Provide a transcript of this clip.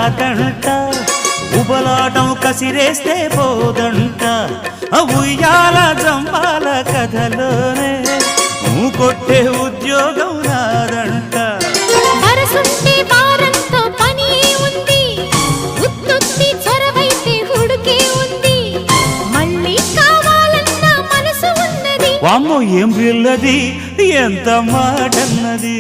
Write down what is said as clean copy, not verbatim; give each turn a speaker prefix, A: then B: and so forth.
A: రాదంట ఉబలాటం కసిరేస్తే పోదంట ఉయ్యాల జంపాల కథలోనే కొట్టే ఉద్యోగం రాదంట
B: వరసుంటే వారంతో పని ఉంది ఉత్తుత్తి చొరవైతే హుడుకే ఉంది మళ్ళీ కావాలన్న మనసు ఉన్నది
A: వామ్మో ఏం పిల్లది ఎంత మాటన్నది